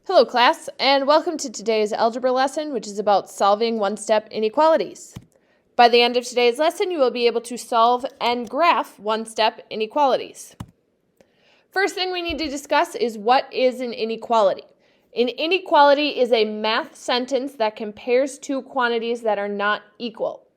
Hello class, and welcome to today's algebra lesson, which is about solving one-step inequalities. By the end of today's lesson, you will be able to solve and graph one-step inequalities. First thing we need to discuss is what is an inequality. An inequality is a math sentence that compares two quantities that are not equal.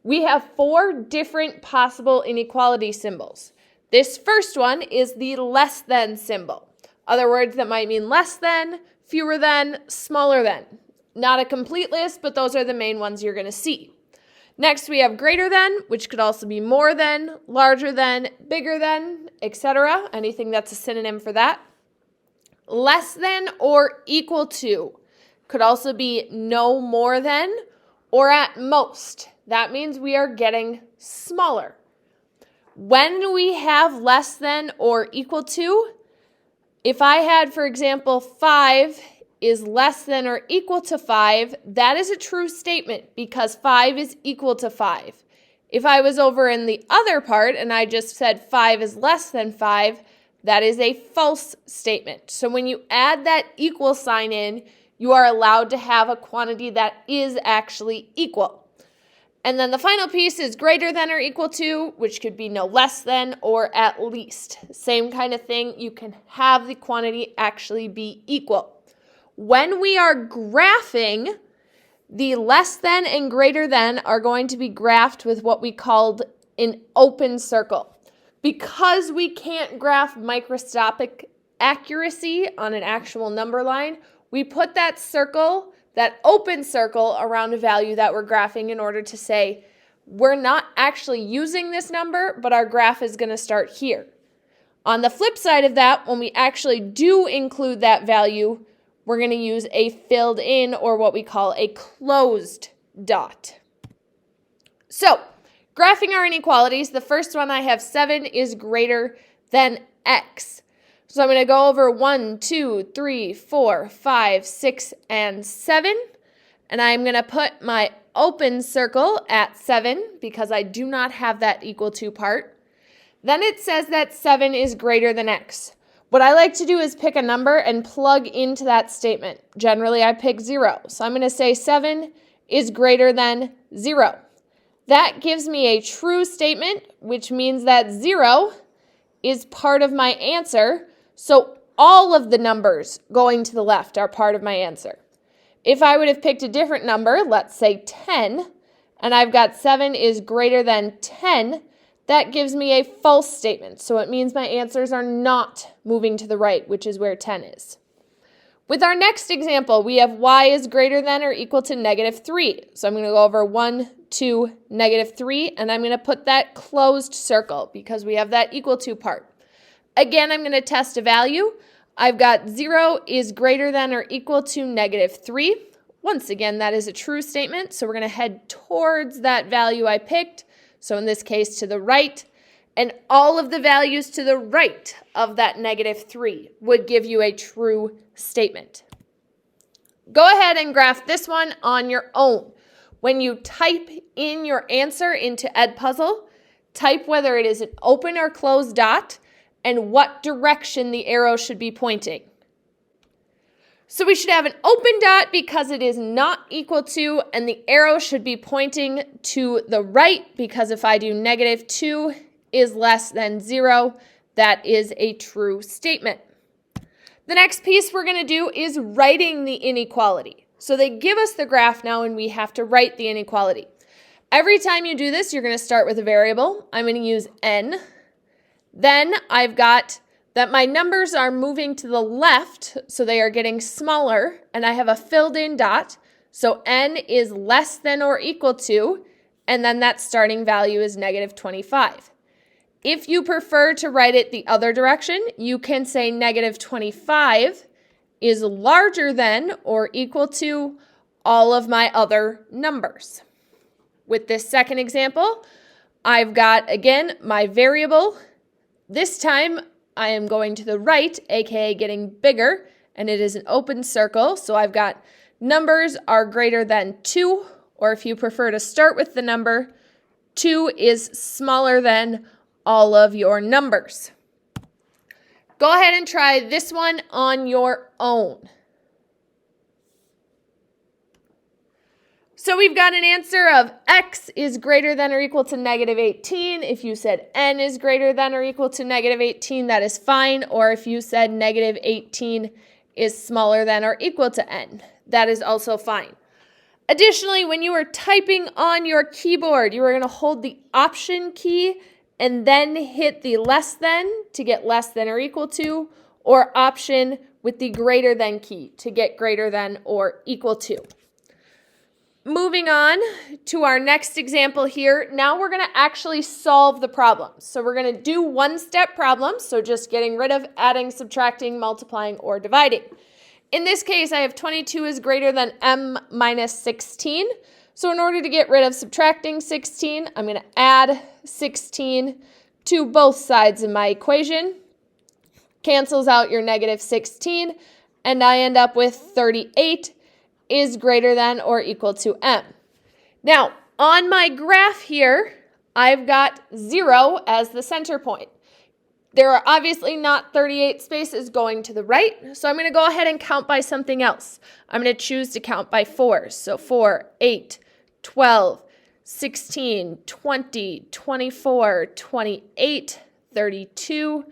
We have four different possible inequality symbols. This first one is the less than symbol. Other words that might mean less than, fewer than, smaller than. Not a complete list, but those are the main ones you're going to see. Next, we have greater than, which could also be more than, larger than, bigger than, etc. Anything that's a synonym for that. Less than or equal to could also be no more than or at most. That means we are getting smaller. When we have less than or equal to, if I had, for example, 5 is less than or equal to 5, that is a true statement because 5 is equal to 5. If I was over in the other part and I just said 5 is less than 5, that is a false statement. So when you add that equal sign in, you are allowed to have a quantity that is actually equal. And then the final piece is greater than or equal to, which could be no less than or at least. Same kind of thing. You can have the quantity actually be equal. When we are graphing, the less than and greater than are going to be graphed with what we called an open circle. Because we can't graph microscopic accuracy on an actual number line, we put that circle, that open circle around a value that we're graphing in order to say we're not actually using this number, but our graph is going to start here. On the flip side of that, when we actually do include that value, we're going to use a filled in or what we call a closed dot. So, graphing our inequalities, the first one I have 7 is greater than x. So I'm going to go over 1, 2, 3, 4, 5, 6, and 7. And I'm going to put my open circle at 7 because I do not have that equal to part. Then it says that 7 is greater than x. What I like to do is pick a number and plug into that statement. Generally, I pick 0. So I'm going to say 7 is greater than 0. That gives me a true statement, which means that 0 is part of my answer. So all of the numbers going to the left are part of my answer. If I would have picked a different number, let's say 10, and I've got 7 is greater than 10, that gives me a false statement. So it means my answers are not moving to the right, which is where 10 is. With our next example, we have y is greater than or equal to negative 3. So I'm going to go over 1, 2, negative 3, and I'm going to put that closed circle because we have that equal to part. Again, I'm going to test a value. I've got 0 is greater than or equal to negative 3. Once again, that is a true statement, so we're going to head towards that value I picked, so in this case to the right, and all of the values to the right of that negative 3 would give you a true statement. Go ahead and graph this one on your own. When you type in your answer into Edpuzzle, type whether it is an open or closed dot, and what direction the arrow should be pointing. So we should have an open dot because it is not equal to, and the arrow should be pointing to the right because if I do negative 2 is less than 0, that is a true statement. The next piece we're going to do is writing the inequality. So they give us the graph now and we have to write the inequality. Every time you do this, you're going to start with a variable. I'm going to use n. Then I've got that my numbers are moving to the left, so they are getting smaller, and I have a filled in dot, so n is less than or equal to, and then that starting value is negative 25. If you prefer to write it the other direction, you can say negative 25 is larger than or equal to all of my other numbers. With this second example, I've got, again, my variable. This time, I am going to the right, aka getting bigger, and it is an open circle, so I've got numbers are greater than 2, or if you prefer to start with the number, 2 is smaller than all of your numbers. Go ahead and try this one on your own. So we've got an answer of x is greater than or equal to negative 18. If you said n is greater than or equal to negative 18, that is fine. Or if you said negative 18 is smaller than or equal to n, that is also fine. Additionally, when you are typing on your keyboard, you are going to hold the Option key and then hit the less than to get less than or equal to, or Option with the greater than key to get greater than or equal to. Moving on to our next example here, now we're going to actually solve the problem. So we're going to do one-step problems, so just getting rid of adding, subtracting, multiplying, or dividing. In this case, I have 22 is greater than m minus 16. So in order to get rid of subtracting 16, I'm going to add 16 to both sides of my equation. Cancels out your negative 16, and I end up with 38 is greater than or equal to m. Now, on my graph here, I've got 0 as the center point. There are obviously not 38 spaces going to the right, so I'm going to go ahead and count by something else. I'm going to choose to count by 4s. So 4, 8, 12, 16, 20, 24, 28, 32,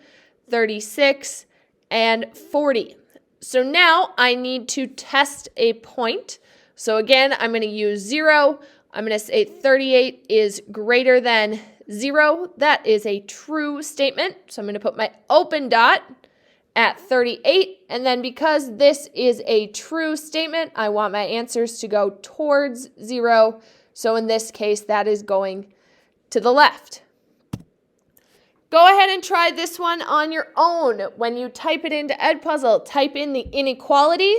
36, and 40. So now I need to test a point. So again, I'm going to use 0. I'm going to say 38 is greater than 0. That is a true statement. So I'm going to put my open dot at 38. And then because this is a true statement, I want my answers to go towards 0. So in this case, that is going to the left. Go ahead and try this one on your own. When you type it into Edpuzzle, type in the inequality,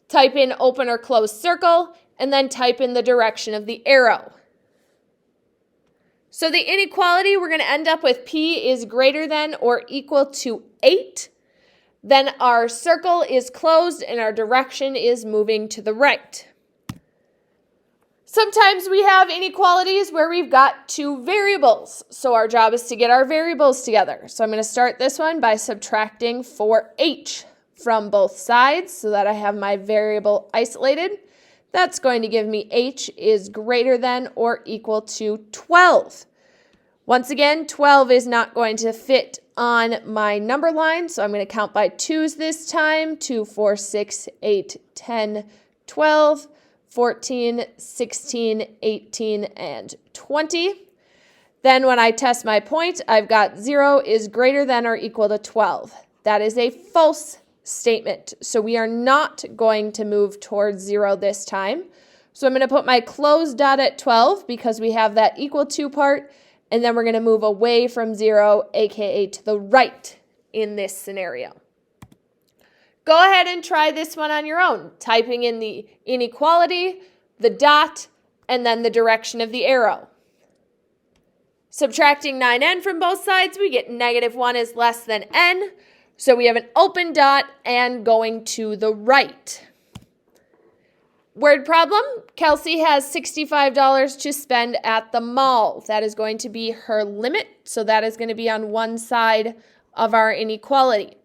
type in open or closed circle, and then type in the direction of the arrow. So the inequality, we're going to end up with p is greater than or equal to 8. Then our circle is closed and our direction is moving to the right. Sometimes we have inequalities where we've got two variables. So our job is to get our variables together. So I'm going to start this one by subtracting 4h from both sides so that I have my variable isolated. That's going to give me h is greater than or equal to 12. Once again, 12 is not going to fit on my number line, so I'm going to count by 2s this time. 2, 4, 6, 8, 10, 12. 14, 16, 18, and 20. Then when I test my point, I've got 0 is greater than or equal to 12. That is a false statement. So we are not going to move towards 0 this time. So I'm going to put my closed dot at 12 because we have that equal to part. And then we're going to move away from 0, aka to the right in this scenario. Go ahead and try this one on your own, typing in the inequality, the dot, and then the direction of the arrow. Subtracting 9n from both sides, we get negative 1 is less than n. So we have an open dot and going to the right. Word problem, Kelsey has $65 to spend at the mall. That is going to be her limit. So that is going to be on one side of our inequality.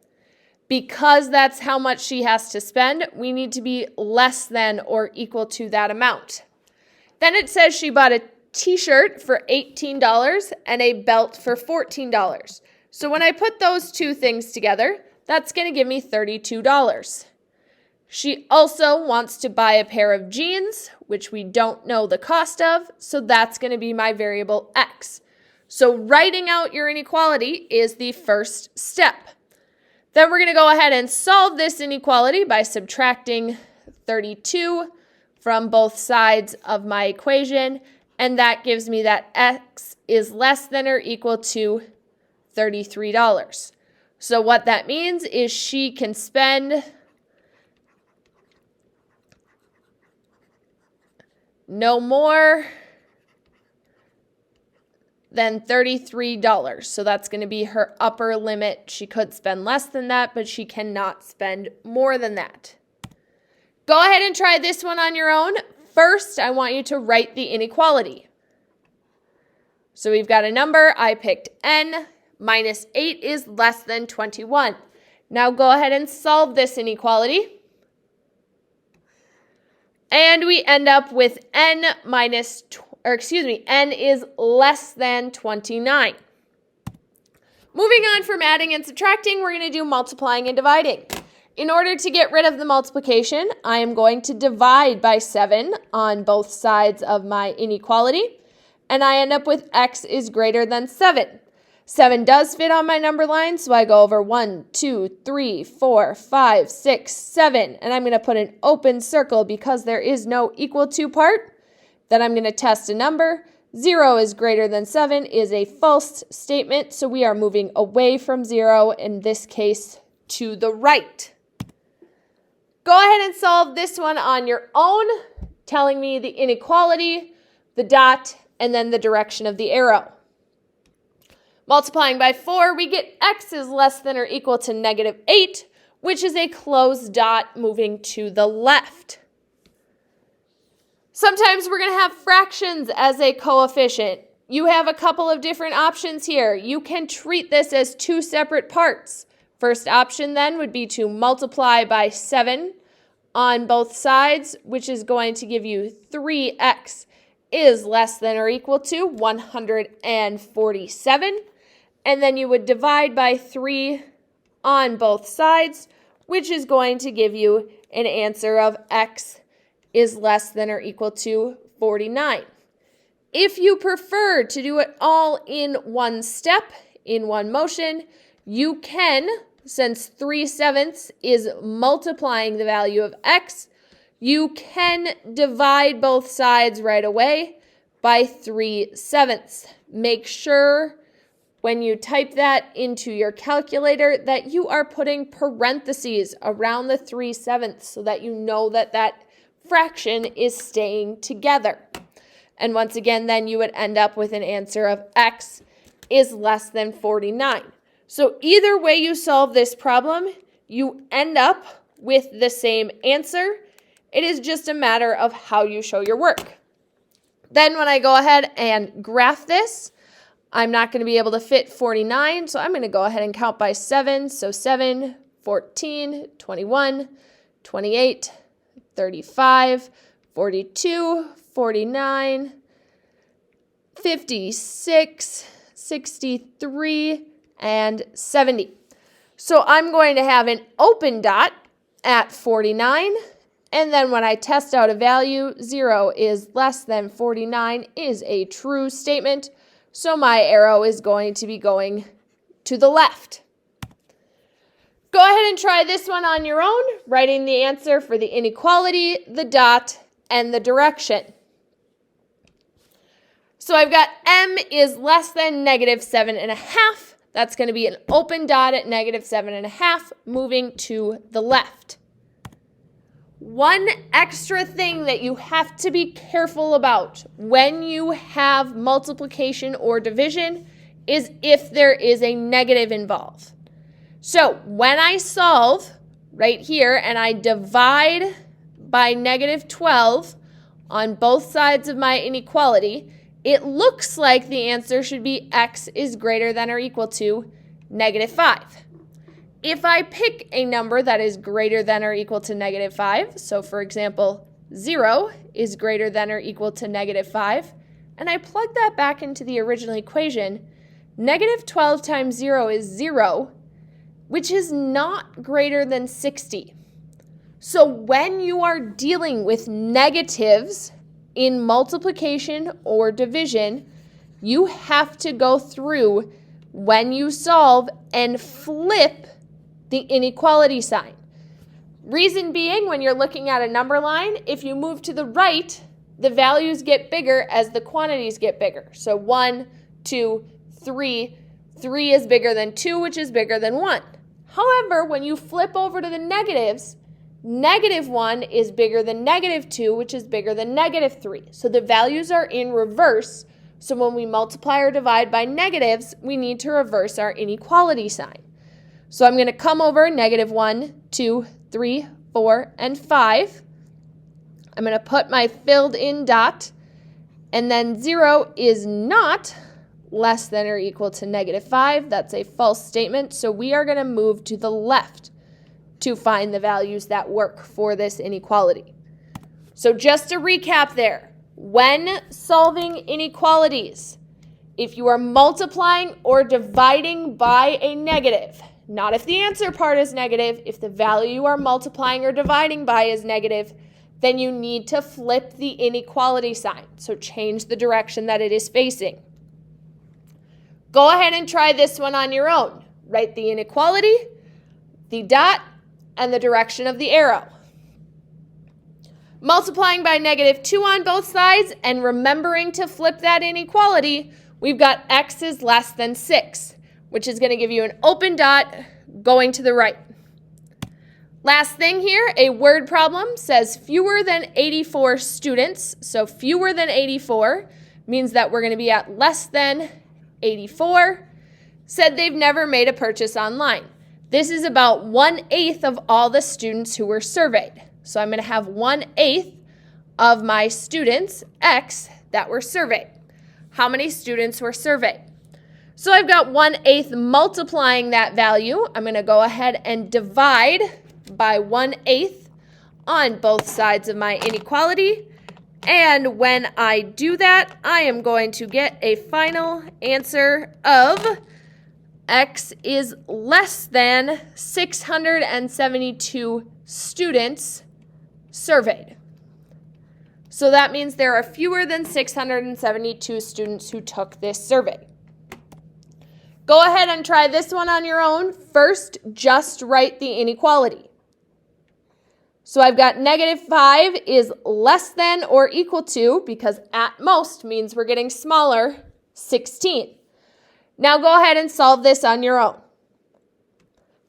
Because that's how much she has to spend, we need to be less than or equal to that amount. Then it says she bought a t-shirt for $18 and a belt for $14. So when I put those two things together, that's going to give me $32. She also wants to buy a pair of jeans, which we don't know the cost of, so that's going to be my variable x. So writing out your inequality is the first step. Then we're going to go ahead and solve this inequality by subtracting 32 from both sides of my equation, and that gives me that x is less than or equal to $33. So what that means is she can spend no more than $33. So that's going to be her upper limit. She could spend less than that, but she cannot spend more than that. Go ahead and try this one on your own. First, I want you to write the inequality. So we've got a number. I picked n. Minus 8 is less than 21. Now go ahead and solve this inequality. And we end up with n is less than 29. Moving on from adding and subtracting, we're going to do multiplying and dividing. In order to get rid of the multiplication, I am going to divide by 7 on both sides of my inequality, and I end up with x is greater than 7. 7 does fit on my number line, so I go over 1, 2, 3, 4, 5, 6, 7, and I'm going to put an open circle because there is no equal to part. Then I'm going to test a number. 0 is greater than 7 is a false statement, so we are moving away from 0, in this case, to the right. Go ahead and solve this one on your own, telling me the inequality, the dot, and then the direction of the arrow. Multiplying by 4, we get x is less than or equal to -8, which is a closed dot moving to the left. Sometimes we're going to have fractions as a coefficient. You have a couple of different options here. You can treat this as two separate parts. First option then would be to multiply by 7 on both sides, which is going to give you 3x is less than or equal to 147. And then you would divide by 3 on both sides, which is going to give you an answer of x is less than or equal to 49. If you prefer to do it all in one step, in one motion, you can, since 3/7 is multiplying the value of x, you can divide both sides right away by 3/7. Make sure when you type that into your calculator that you are putting parentheses around the 3/7 so that you know that that fraction is staying together. And once again, then you would end up with an answer of x is less than 49. So either way you solve this problem, you end up with the same answer. It is just a matter of how you show your work. Then when I go ahead and graph this, I'm not going to be able to fit 49, so I'm going to go ahead and count by 7. So 7, 14, 21, 28, 35, 42, 49, 56, 63, and 70. So I'm going to have an open dot at 49, and then when I test out a value, 0 is less than 49 is a true statement, so my arrow is going to be going to the left. Go ahead and try this one on your own, writing the answer for the inequality, the dot, and the direction. So I've got m is less than -7.5. That's going to be an open dot at -7.5, moving to the left. One extra thing that you have to be careful about when you have multiplication or division is if there is a negative involved. So when I solve right here and I divide by -12 on both sides of my inequality, it looks like the answer should be x is greater than or equal to -5. If I pick a number that is greater than or equal to -5, so for example, 0 is greater than or equal to -5, and I plug that back into the original equation, -12 times 0 is 0, which is not greater than 60. So when you are dealing with negatives in multiplication or division, you have to go through when you solve and flip the inequality sign. Reason being, when you're looking at a number line, if you move to the right, the values get bigger as the quantities get bigger. So 1, 2, 3, 3 is bigger than 2, which is bigger than 1. However, when you flip over to the negatives, -1 is bigger than -2, which is bigger than -3. So the values are in reverse. So when we multiply or divide by negatives, we need to reverse our inequality sign. So I'm going to come over -1, 2, 3, 4, and 5. I'm going to put my filled in dot, and then 0 is not less than or equal to -5. That's a false statement, so we are going to move to the left to find the values that work for this inequality. So just to recap there, when solving inequalities, if you are multiplying or dividing by a negative, not if the answer part is negative, if the value you are multiplying or dividing by is negative, then you need to flip the inequality sign. So change the direction that it is facing. Go ahead and try this one on your own. Write the inequality, the dot, and the direction of the arrow. Multiplying by -2 on both sides and remembering to flip that inequality, we've got x is less than 6, which is going to give you an open dot going to the right. Last thing here, a word problem says fewer than 84 students. So fewer than 84 means that we're going to be at less than 84. Said they've never made a purchase online. This is about 1/8 of all the students who were surveyed. So I'm going to have 1/8 of my students, X, that were surveyed. How many students were surveyed? So I've got 1/8 multiplying that value. I'm going to go ahead and divide by 1/8 on both sides of my inequality. And when I do that, I am going to get a final answer of X is less than 672 students surveyed. So that means there are fewer than 672 students who took this survey. Go ahead and try this one on your own. First, just write the inequality. So I've got -5 is less than or equal to, because at most means we're getting smaller, 16. Now go ahead and solve this on your own.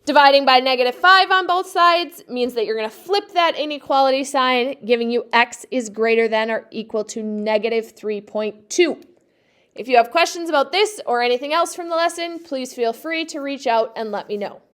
Dividing by -5 on both sides means that you're going to flip that inequality sign, giving you x is greater than or equal to -3.2. If you have questions about this or anything else from the lesson, please feel free to reach out and let me know.